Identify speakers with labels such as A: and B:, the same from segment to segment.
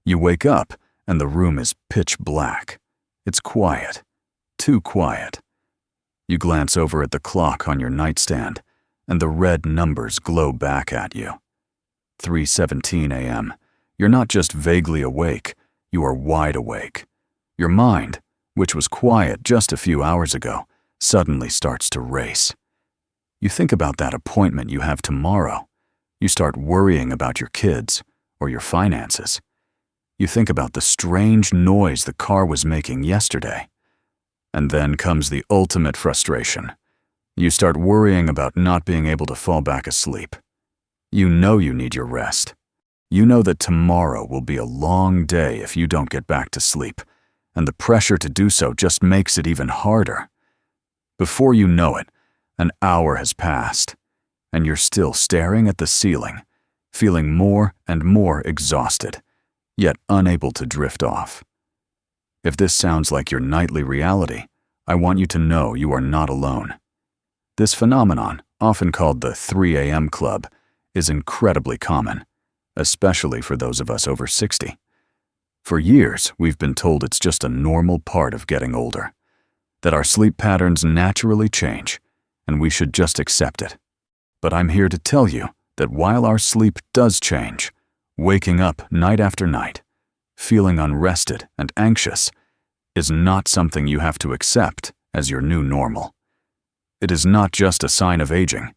A: You wake up, and the room is pitch black. It's quiet. Too quiet. You glance over at the clock on your nightstand, and the red numbers glow back at you. 3:17 a.m. You're not just vaguely awake, you are wide awake. Your mind, which was quiet just a few hours ago, suddenly starts to race. You think about that appointment you have tomorrow. You start worrying about your kids or your finances. You think about the strange noise the car was making yesterday. And then comes the ultimate frustration. You start worrying about not being able to fall back asleep. You know you need your rest. You know that tomorrow will be a long day if you don't get back to sleep, and the pressure to do so just makes it even harder. Before you know it, an hour has passed, and you're still staring at the ceiling, feeling more and more exhausted, yet unable to drift off. If this sounds like your nightly reality, I want you to know you are not alone. This phenomenon, often called the 3 a.m. club, is incredibly common, especially for those of us over 60. For years, we've been told it's just a normal part of getting older, that our sleep patterns naturally change, and we should just accept it. But I'm here to tell you that while our sleep does change, waking up night after night, feeling unrested and anxious, is not something you have to accept as your new normal. It is not just a sign of aging.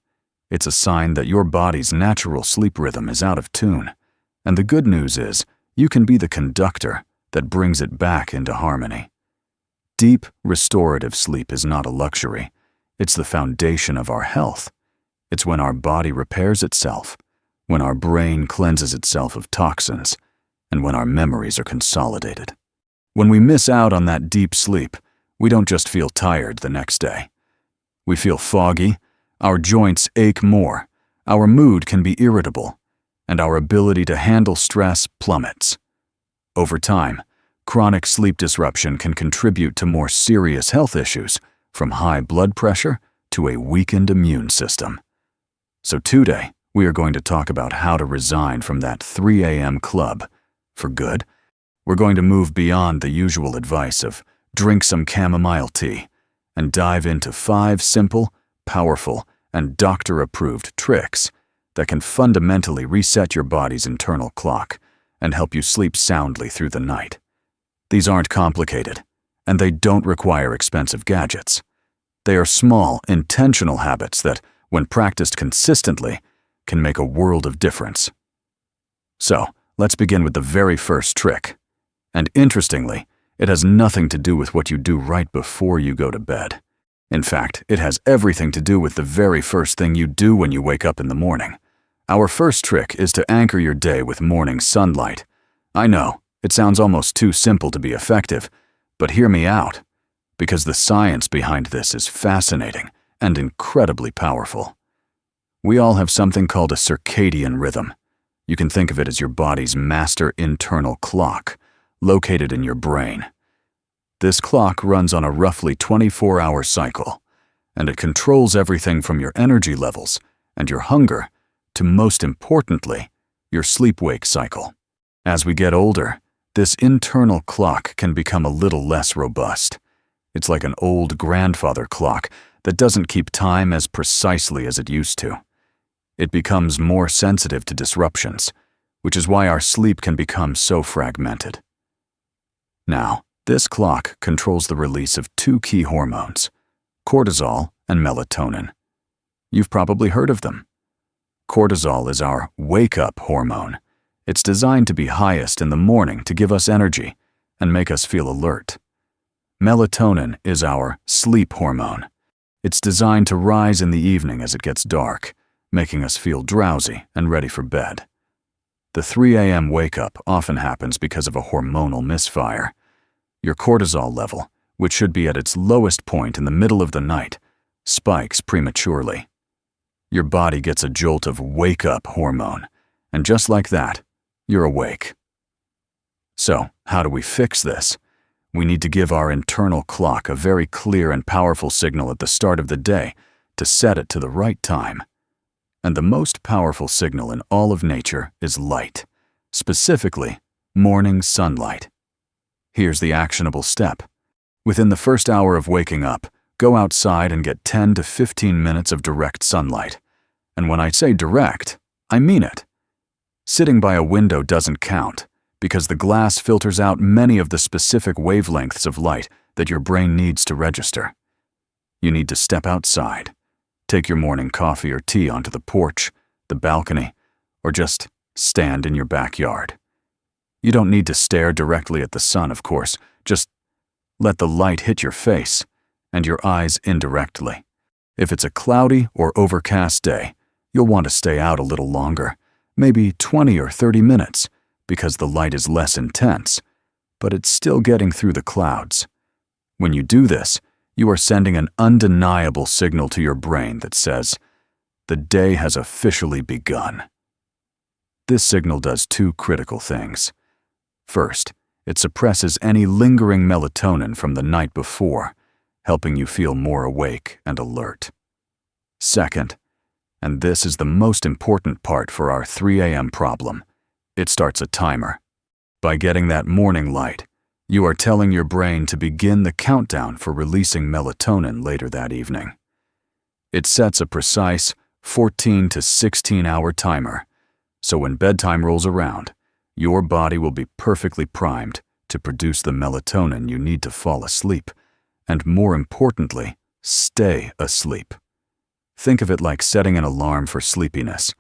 A: It's a sign that your body's natural sleep rhythm is out of tune. And the good news is, you can be the conductor that brings it back into harmony. Deep, restorative sleep is not a luxury. It's the foundation of our health. It's when our body repairs itself, when our brain cleanses itself of toxins, and when our memories are consolidated. When we miss out on that deep sleep, we don't just feel tired the next day. We feel foggy, our joints ache more, our mood can be irritable, and our ability to handle stress plummets. Over time, chronic sleep disruption can contribute to more serious health issues, from high blood pressure to a weakened immune system. So today, we are going to talk about how to resign from that 3 a.m. club for good. We're going to move beyond the usual advice of drink some chamomile tea and dive into 5 simple, powerful, and doctor-approved tricks that can fundamentally reset your body's internal clock and help you sleep soundly through the night. These aren't complicated, and they don't require expensive gadgets. They are small, intentional habits that, when practiced consistently, can make a world of difference. So, let's begin with the very first trick. And interestingly, it has nothing to do with what you do right before you go to bed. In fact, it has everything to do with the very first thing you do when you wake up in the morning. Our first trick is to anchor your day with morning sunlight. I know, it sounds almost too simple to be effective, but hear me out, because the science behind this is fascinating and incredibly powerful. We all have something called a circadian rhythm. You can think of it as your body's master internal clock, located in your brain. This clock runs on a roughly 24-hour cycle, and it controls everything from your energy levels and your hunger to, most importantly, your sleep-wake cycle. As we get older, this internal clock can become a little less robust. It's like an old grandfather clock that doesn't keep time as precisely as it used to. It becomes more sensitive to disruptions, which is why our sleep can become so fragmented. Now, this clock controls the release of 2 key hormones, cortisol and melatonin. You've probably heard of them. Cortisol is our wake-up hormone. It's designed to be highest in the morning to give us energy and make us feel alert. Melatonin is our sleep hormone. It's designed to rise in the evening as it gets dark, making us feel drowsy and ready for bed. The 3 a.m. wake-up often happens because of a hormonal misfire. Your cortisol level, which should be at its lowest point in the middle of the night, spikes prematurely. Your body gets a jolt of wake-up hormone, and just like that, you're awake. So, how do we fix this? We need to give our internal clock a very clear and powerful signal at the start of the day to set it to the right time. And the most powerful signal in all of nature is light, specifically Morning sunlight. Here's the actionable step. Within the first hour of waking up, go outside and get 10 to 15 minutes of direct sunlight. And when I say direct, I mean it. Sitting by a window doesn't count, because the glass filters out many of the specific wavelengths of light that your brain needs to register. You need to step outside, take your morning coffee or tea onto the porch, the balcony, or just stand in your backyard. You don't need to stare directly at the sun, of course. Just let the light hit your face and your eyes indirectly. If it's a cloudy or overcast day, you'll want to stay out a little longer, maybe 20 or 30 minutes, because the light is less intense, but it's still getting through the clouds. When you do this, you are sending an undeniable signal to your brain that says, the day has officially begun. This signal does two critical things. First, it suppresses any lingering melatonin from the night before, helping you feel more awake and alert. Second, and this is the most important part for our 3 a.m. problem, it starts a timer. By getting that morning light, you are telling your brain to begin the countdown for releasing melatonin later that evening. It sets a precise 14 to 16-hour timer, so when bedtime rolls around, your body will be perfectly primed to produce the melatonin you need to fall asleep, and more importantly, stay asleep. Think of it like setting an alarm for sleepiness.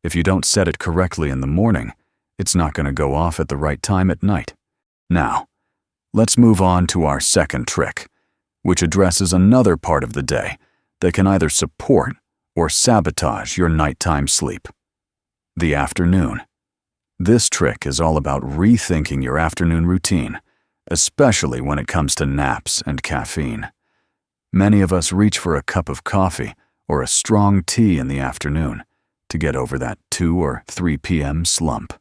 A: If you don't set it correctly in the morning, it's not going to go off at the right time at night. Now, let's move on to our second trick, which addresses another part of the day that can either support or sabotage your nighttime sleep. The afternoon. This trick is all about rethinking your afternoon routine, especially when it comes to naps and caffeine. Many of us reach for a cup of coffee or a strong tea in the afternoon to get over that 2 or 3 p.m. slump.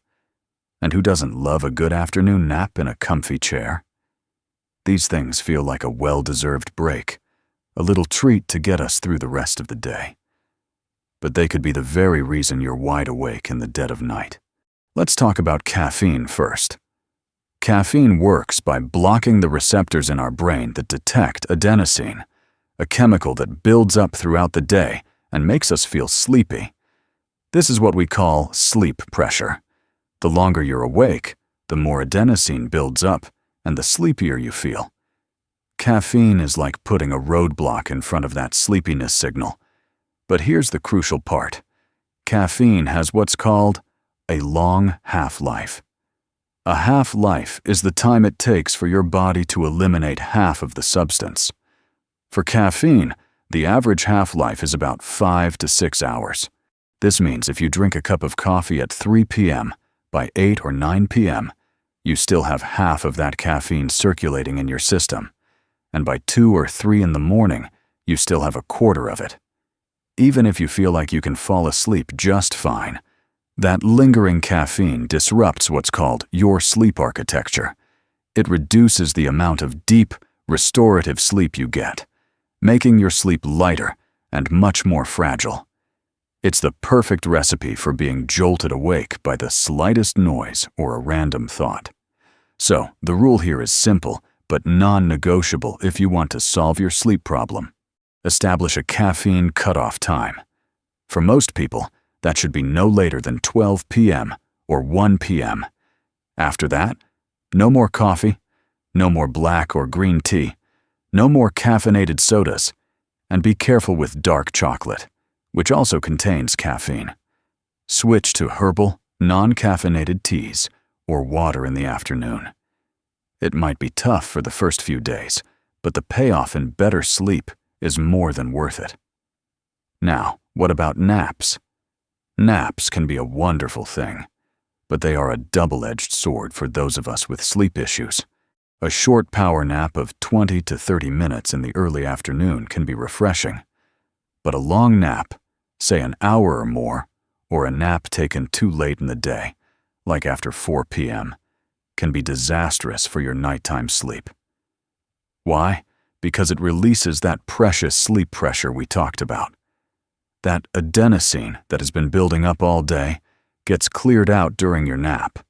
A: And who doesn't love a good afternoon nap in a comfy chair? These things feel like a well-deserved break, a little treat to get us through the rest of the day. But they could be the very reason you're wide awake in the dead of night. Let's talk about caffeine first. Caffeine works by blocking the receptors in our brain that detect adenosine, a chemical that builds up throughout the day and makes us feel sleepy. This is what we call sleep pressure. The longer you're awake, the more adenosine builds up and the sleepier you feel. Caffeine is like putting a roadblock in front of that sleepiness signal. But here's the crucial part. Caffeine has what's called a long half-life. A half-life is the time it takes for your body to eliminate half of the substance. For caffeine, the average half-life is about 5 to 6 hours. This means if you drink a cup of coffee at 3 p.m., by 8 or 9 p.m., you still have half of that caffeine circulating in your system, and by 2 or 3 in the morning, you still have a quarter of it. Even if you feel like you can fall asleep just fine, that lingering caffeine disrupts what's called your sleep architecture. It reduces the amount of deep, restorative sleep you get, making your sleep lighter and much more fragile. It's the perfect recipe for being jolted awake by the slightest noise or a random thought. So, the rule here is simple, but non-negotiable if you want to solve your sleep problem. Establish a caffeine cutoff time. For most people, that should be no later than 12 p.m. or 1 p.m. After that, no more coffee, no more black or green tea, no more caffeinated sodas, and be careful with dark chocolate, which also contains caffeine. Switch to herbal, non-caffeinated teas or water in the afternoon. It might be tough for the first few days, but the payoff in better sleep is more than worth it. Now, what about naps? Naps can be a wonderful thing, but they are a double-edged sword for those of us with sleep issues. A short power nap of 20 to 30 minutes in the early afternoon can be refreshing, but a long nap, say an hour or more, or a nap taken too late in the day, like after 4 p.m., can be disastrous for your nighttime sleep. Why? Because it releases that precious sleep pressure we talked about. That adenosine that has been building up all day gets cleared out during your nap.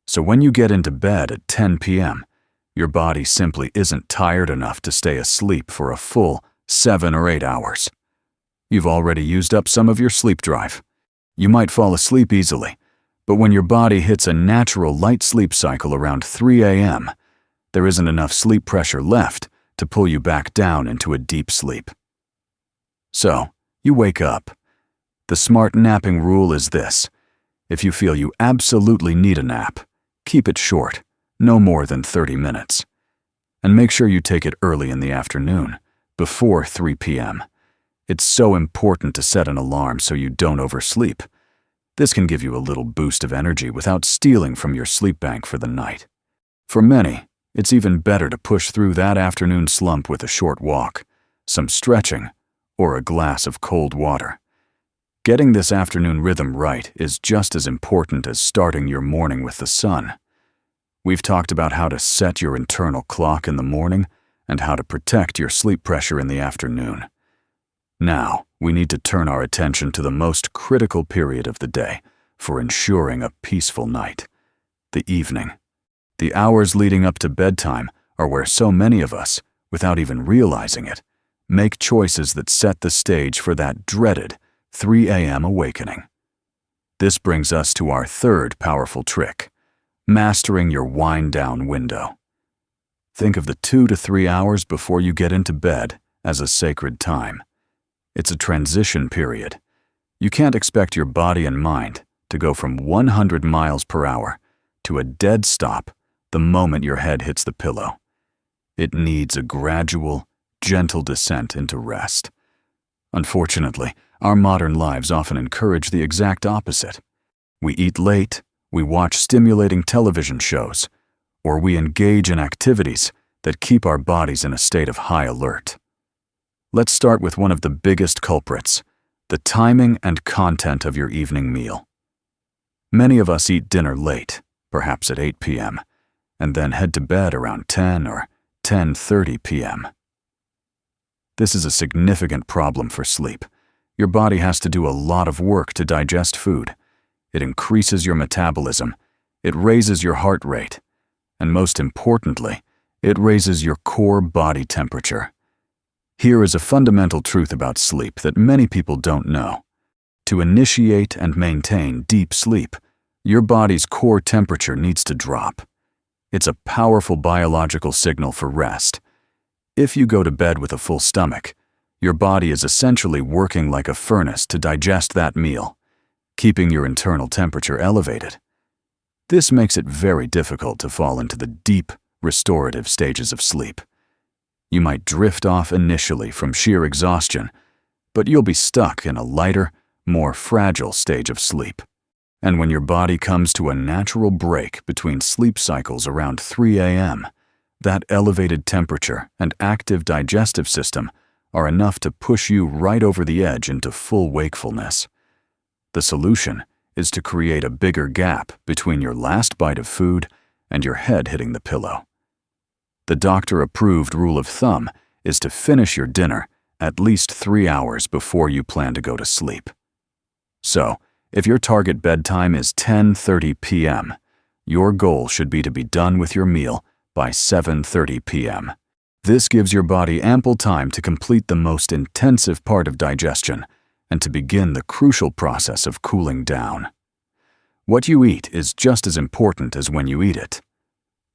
A: So when you get into bed at 10 p.m., your body simply isn't tired enough to stay asleep for a full 7 or 8 hours. You've already used up some of your sleep drive. You might fall asleep easily, but when your body hits a natural light sleep cycle around 3 a.m., there isn't enough sleep pressure left to pull you back down into a deep sleep. So, you wake up. The smart napping rule is this: if you feel you absolutely need a nap, keep it short, no more than 30 minutes. And make sure you take it early in the afternoon, before 3 p.m. It's so important to set an alarm so you don't oversleep. This can give you a little boost of energy without stealing from your sleep bank for the night. For many, it's even better to push through that afternoon slump with a short walk, some stretching, or a glass of cold water. Getting this afternoon rhythm right is just as important as starting your morning with the sun. We've talked about how to set your internal clock in the morning and how to protect your sleep pressure in the afternoon. Now, we need to turn our attention to the most critical period of the day for ensuring a peaceful night: the evening. The hours leading up to bedtime are where so many of us, without even realizing it, make choices that set the stage for that dreaded 3 a.m. awakening. This brings us to our third powerful trick: mastering your wind-down window. Think of the 2 to 3 hours before you get into bed as a sacred time. It's a transition period. You can't expect your body and mind to go from 100 miles per hour to a dead stop the moment your head hits the pillow. It needs a gradual, gentle descent into rest. Unfortunately, our modern lives often encourage the exact opposite. We eat late, we watch stimulating television shows, or we engage in activities that keep our bodies in a state of high alert. Let's start with one of the biggest culprits: the timing and content of your evening meal. Many of us eat dinner late, perhaps at 8 p.m., and then head to bed around 10 or 10:30 p.m. This is a significant problem for sleep. Your body has to do a lot of work to digest food. It increases your metabolism, it raises your heart rate, and most importantly, it raises your core body temperature. Here is a fundamental truth about sleep that many people don't know. To initiate and maintain deep sleep, your body's core temperature needs to drop. It's a powerful biological signal for rest. If you go to bed with a full stomach, your body is essentially working like a furnace to digest that meal, keeping your internal temperature elevated. This makes it very difficult to fall into the deep, restorative stages of sleep. You might drift off initially from sheer exhaustion, but you'll be stuck in a lighter, more fragile stage of sleep. And when your body comes to a natural break between sleep cycles around 3 a.m., that elevated temperature and active digestive system are enough to push you right over the edge into full wakefulness. The solution is to create a bigger gap between your last bite of food and your head hitting the pillow. The doctor-approved rule of thumb is to finish your dinner at least 3 hours before you plan to go to sleep. So, if your target bedtime is 10:30 p.m., your goal should be to be done with your meal by 7:30 p.m. This gives your body ample time to complete the most intensive part of digestion and to begin the crucial process of cooling down. What you eat is just as important as when you eat it.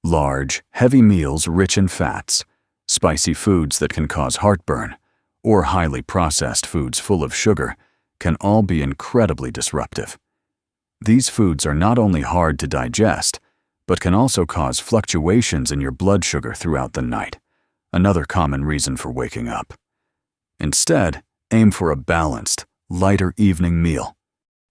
A: Large, heavy meals rich in fats, spicy foods that can cause heartburn, or highly processed foods full of sugar can all be incredibly disruptive. These foods are not only hard to digest, but can also cause fluctuations in your blood sugar throughout the night, another common reason for waking up. Instead, aim for a balanced, lighter evening meal.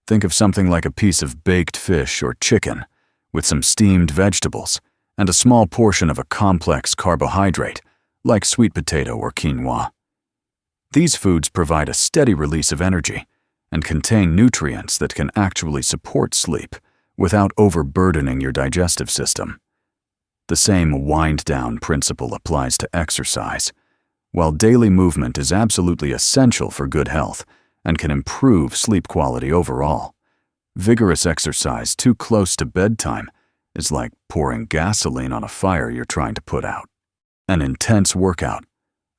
A: Think of something like a piece of baked fish or chicken, with some steamed vegetables, and a small portion of a complex carbohydrate, like sweet potato or quinoa. These foods provide a steady release of energy and contain nutrients that can actually support sleep without overburdening your digestive system. The same wind-down principle applies to exercise. While daily movement is absolutely essential for good health and can improve sleep quality overall, vigorous exercise too close to bedtime is like pouring gasoline on a fire you're trying to put out. An intense workout,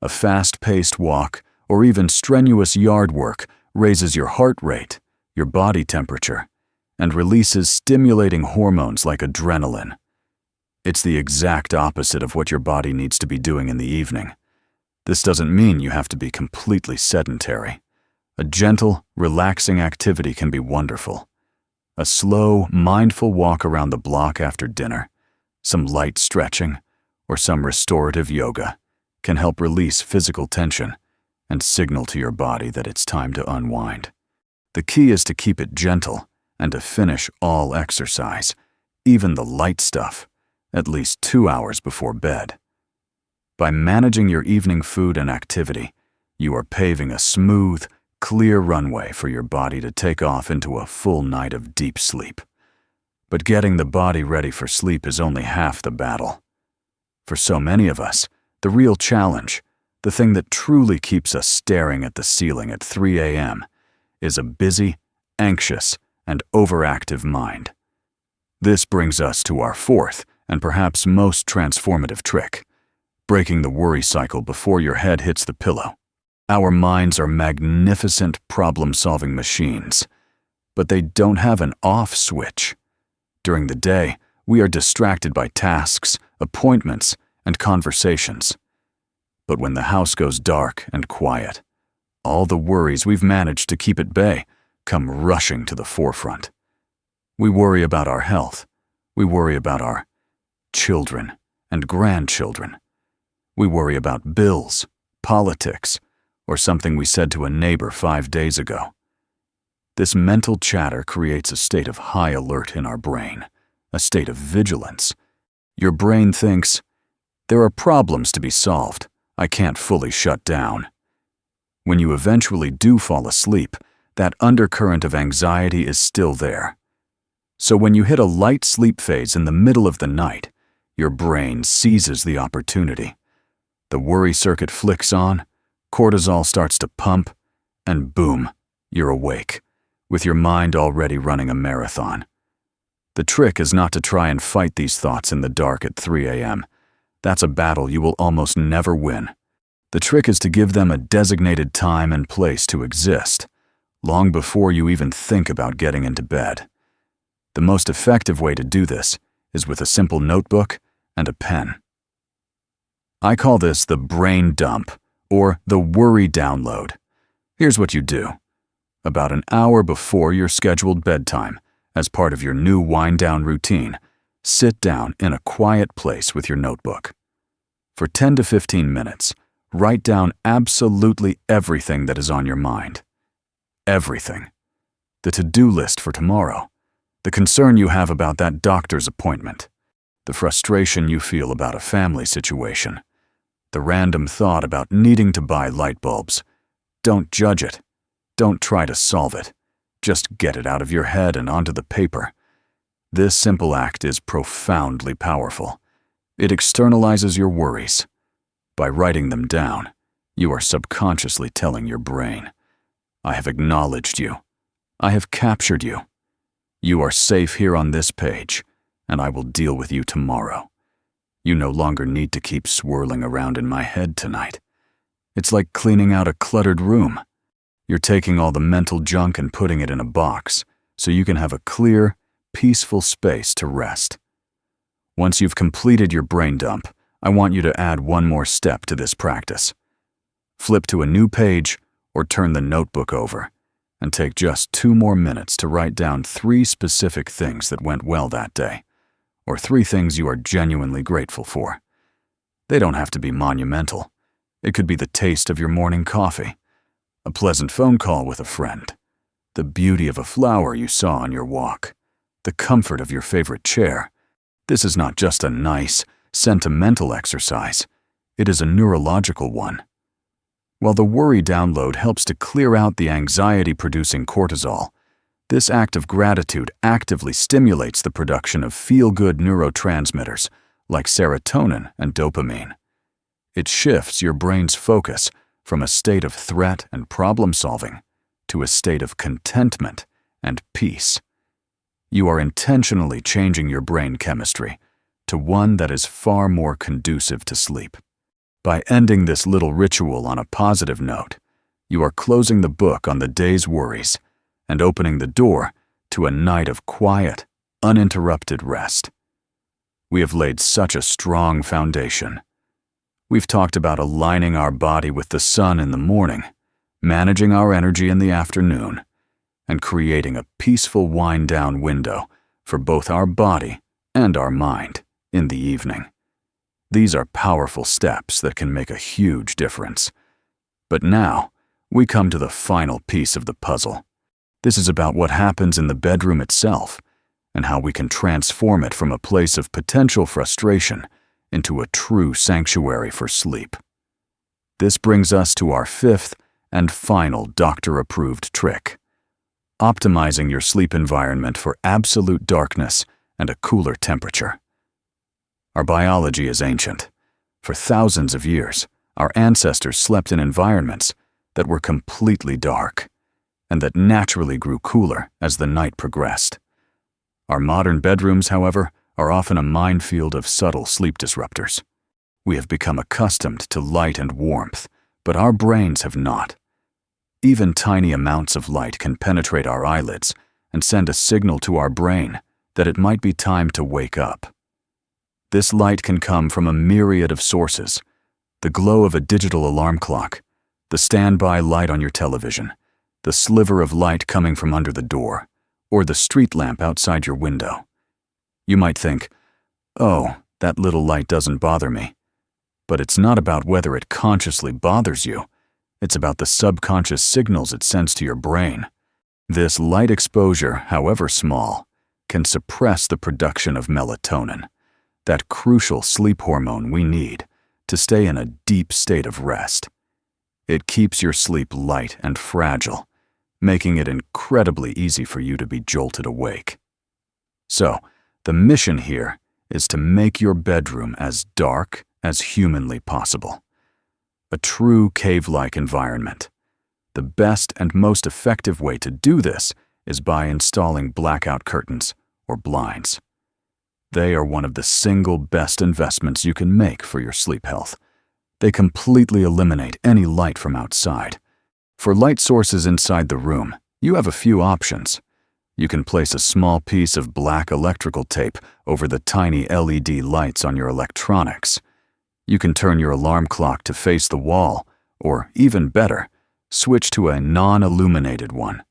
A: a fast-paced walk, or even strenuous yard work raises your heart rate, your body temperature, and releases stimulating hormones like adrenaline. It's the exact opposite of what your body needs to be doing in the evening. This doesn't mean you have to be completely sedentary. A gentle, relaxing activity can be wonderful. A slow, mindful walk around the block after dinner, some light stretching, or some restorative yoga can help release physical tension and signal to your body that it's time to unwind. The key is to keep it gentle and to finish all exercise, even the light stuff, at least 2 hours before bed. By managing your evening food and activity, you are paving a smooth, clear runway for your body to take off into a full night of deep sleep. But getting the body ready for sleep is only half the battle. For so many of us, the real challenge, the thing that truly keeps us staring at the ceiling at 3 a.m., is a busy, anxious, and overactive mind. This brings us to our fourth and perhaps most transformative trick: breaking the worry cycle before your head hits the pillow. Our minds are magnificent problem-solving machines, but they don't have an off switch. During the day, we are distracted by tasks, appointments, and conversations. But when the house goes dark and quiet, all the worries we've managed to keep at bay come rushing to the forefront. We worry about our health. We worry about our children and grandchildren. We worry about bills, politics, or something we said to a neighbor 5 days ago. This mental chatter creates a state of high alert in our brain, a state of vigilance. Your brain thinks, there are problems to be solved. I can't fully shut down. When you eventually do fall asleep, that undercurrent of anxiety is still there. So when you hit a light sleep phase in the middle of the night, your brain seizes the opportunity. The worry circuit flicks on, cortisol starts to pump, and boom, you're awake, with your mind already running a marathon. The trick is not to try and fight these thoughts in the dark at 3 a.m. That's a battle you will almost never win. The trick is to give them a designated time and place to exist, long before you even think about getting into bed. The most effective way to do this is with a simple notebook and a pen. I call this the brain dump, or the worry download. Here's what you do. About an hour before your scheduled bedtime, as part of your new wind-down routine, sit down in a quiet place with your notebook. For 10 to 15 minutes, write down absolutely everything that is on your mind. Everything. The to-do list for tomorrow, the concern you have about that doctor's appointment, the frustration you feel about a family situation, the random thought about needing to buy light bulbs. Don't judge it. Don't try to solve it. Just get it out of your head and onto the paper. This simple act is profoundly powerful. It externalizes your worries. By writing them down, you are subconsciously telling your brain, I have acknowledged you. I have captured you. You are safe here on this page, and I will deal with you tomorrow. You no longer need to keep swirling around in my head tonight. It's like cleaning out a cluttered room. You're taking all the mental junk and putting it in a box, so you can have a clear, peaceful space to rest. Once you've completed your brain dump, I want you to add one more step to this practice. Flip to a new page or turn the notebook over, and take just 2 more minutes to write down 3 specific things that went well that day, or 3 things you are genuinely grateful for. They don't have to be monumental. It could be the taste of your morning coffee, a pleasant phone call with a friend, the beauty of a flower you saw on your walk, the comfort of your favorite chair. This is not just a nice, sentimental exercise. It is a neurological one. While the worry download helps to clear out the anxiety-producing cortisol, this act of gratitude actively stimulates the production of feel-good neurotransmitters like serotonin and dopamine. It shifts your brain's focus from a state of threat and problem-solving to a state of contentment and peace. you are intentionally changing your brain chemistry to one that is far more conducive to sleep. By ending this little ritual on a positive note, you are closing the book on the day's worries and opening the door to a night of quiet, uninterrupted rest. We have laid such a strong foundation. We've talked about aligning our body with the sun in the morning, managing our energy in the afternoon, and creating a peaceful wind-down window for both our body and our mind in the evening. These are powerful steps that can make a huge difference. But now, we come to the final piece of the puzzle. This is about what happens in the bedroom itself and how we can transform it from a place of potential frustration into a true sanctuary for sleep. This brings us to our fifth and final doctor-approved trick: optimizing your sleep environment for absolute darkness and a cooler temperature. Our biology is ancient. For thousands of years, our ancestors slept in environments that were completely dark and that naturally grew cooler as the night progressed. Our modern bedrooms, however, are often a minefield of subtle sleep disruptors. We have become accustomed to light and warmth, but our brains have not. Even tiny amounts of light can penetrate our eyelids and send a signal to our brain that it might be time to wake up. This light can come from a myriad of sources: the glow of a digital alarm clock, the standby light on your television, the sliver of light coming from under the door, or the street lamp outside your window. You might think, "Oh, that little light doesn't bother me." But it's not about whether it consciously bothers you. It's about the subconscious signals it sends to your brain. This light exposure, however small, can suppress the production of melatonin, that crucial sleep hormone we need to stay in a deep state of rest. It keeps your sleep light and fragile, making it incredibly easy for you to be jolted awake. So, the mission here is to make your bedroom as dark as humanly possible. A true cave-like environment. The best and most effective way to do this is by installing blackout curtains or blinds. They are one of the single best investments you can make for your sleep health. They completely eliminate any light from outside. For light sources inside the room, you have a few options. You can place a small piece of black electrical tape over the tiny LED lights on your electronics. You can turn your alarm clock to face the wall, or even better, switch to a non-illuminated one.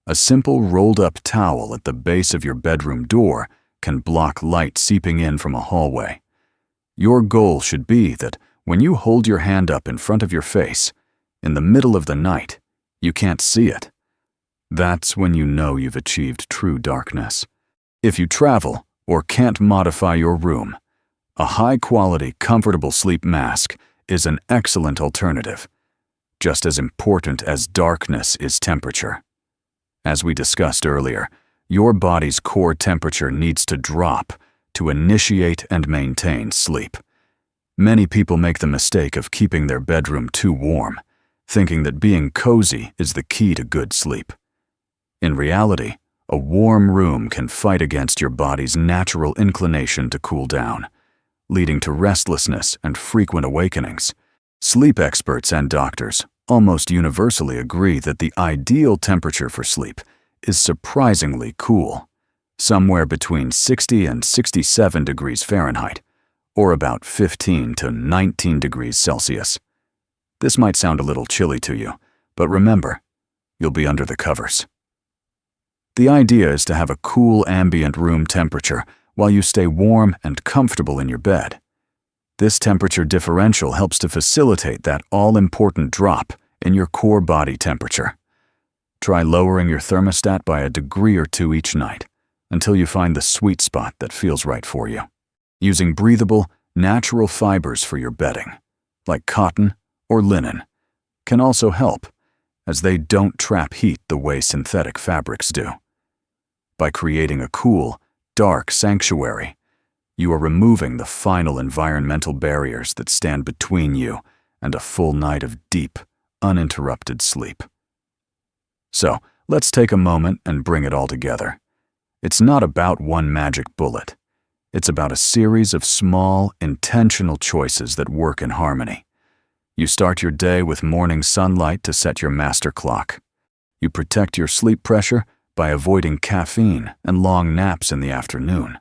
A: A simple rolled-up towel at the base of your bedroom door can block light seeping in from a hallway. Your goal should be that when you hold your hand up in front of your face, in the middle of the night, you can't see it. That's when you know you've achieved true darkness. If you travel or can't modify your room, a high-quality, comfortable sleep mask is an excellent alternative, just as important as darkness is temperature. As we discussed earlier, your body's core temperature needs to drop to initiate and maintain sleep. Many people make the mistake of keeping their bedroom too warm, thinking that being cozy is the key to good sleep. In reality, a warm room can fight against your body's natural inclination to cool down, leading to restlessness and frequent awakenings. Sleep experts and doctors almost universally agree that the ideal temperature for sleep is surprisingly cool, somewhere between 60 and 67 degrees Fahrenheit, or about 15 to 19 degrees Celsius. This might sound a little chilly to you, but remember, you'll be under the covers. The idea is to have a cool ambient room temperature while you stay warm and comfortable in your bed. This temperature differential helps to facilitate that all-important drop in your core body temperature. Try lowering your thermostat by a degree or two each night until you find the sweet spot that feels right for you. Using breathable, natural fibers for your bedding, like cotton or linen, can also help, as they don't trap heat the way synthetic fabrics do. By creating a cool, dark sanctuary, you are removing the final environmental barriers that stand between you and a full night of deep, uninterrupted sleep. So, let's take a moment and bring it all together. It's not about one magic bullet. It's about a series of small, intentional choices that work in harmony. You start your day with morning sunlight to set your master clock. You protect your sleep pressure by avoiding caffeine and long naps in the afternoon.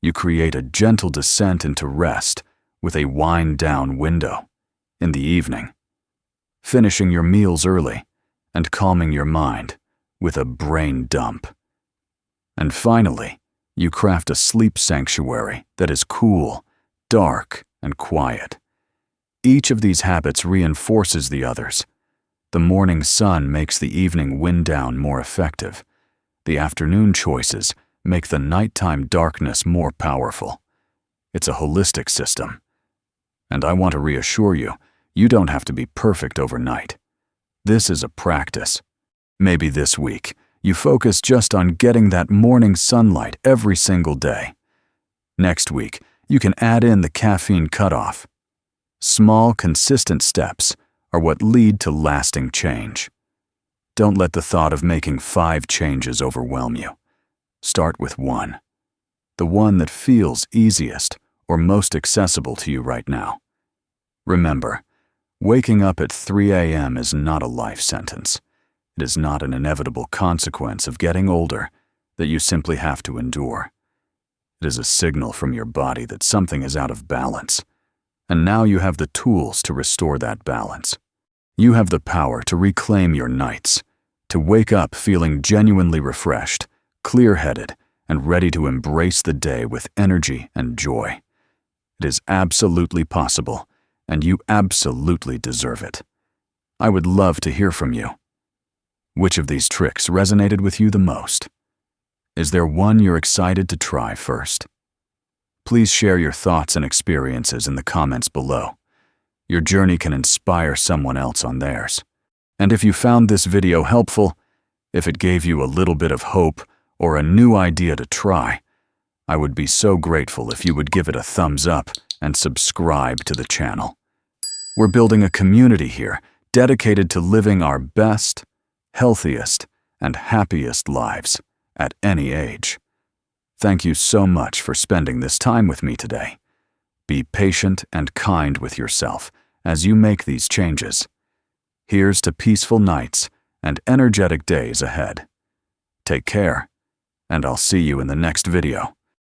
A: You create a gentle descent into rest with a wind-down window in the evening, finishing your meals early and calming your mind with a brain dump. And finally, you craft a sleep sanctuary that is cool, dark, and quiet. Each of these habits reinforces the others. The morning sun makes the evening wind down more effective. The afternoon choices make the nighttime darkness more powerful. It's a holistic system. And I want to reassure you, you don't have to be perfect overnight. This is a practice. Maybe this week, you focus just on getting that morning sunlight every single day. Next week, you can add in the caffeine cutoff. Small, consistent steps are what lead to lasting change. Don't let the thought of making 5 changes overwhelm you. Start with one. The one that feels easiest or most accessible to you right now. Remember, waking up at 3 a.m. is not a life sentence. It is not an inevitable consequence of getting older that you simply have to endure. It is a signal from your body that something is out of balance, and now you have the tools to restore that balance. You have the power to reclaim your nights, to wake up feeling genuinely refreshed, clear-headed, and ready to embrace the day with energy and joy. It is absolutely possible, and you absolutely deserve it. I would love to hear from you. Which of these tricks resonated with you the most? Is there one you're excited to try first? Please share your thoughts and experiences in the comments below. Your journey can inspire someone else on theirs. And if you found this video helpful, if it gave you a little bit of hope or a new idea to try, I would be so grateful if you would give it a thumbs up and subscribe to the channel. We're building a community here dedicated to living our best, healthiest, and happiest lives at any age. Thank you so much for spending this time with me today. Be patient and kind with yourself as you make these changes. Here's to peaceful nights and energetic days ahead. Take care, and I'll see you in the next video.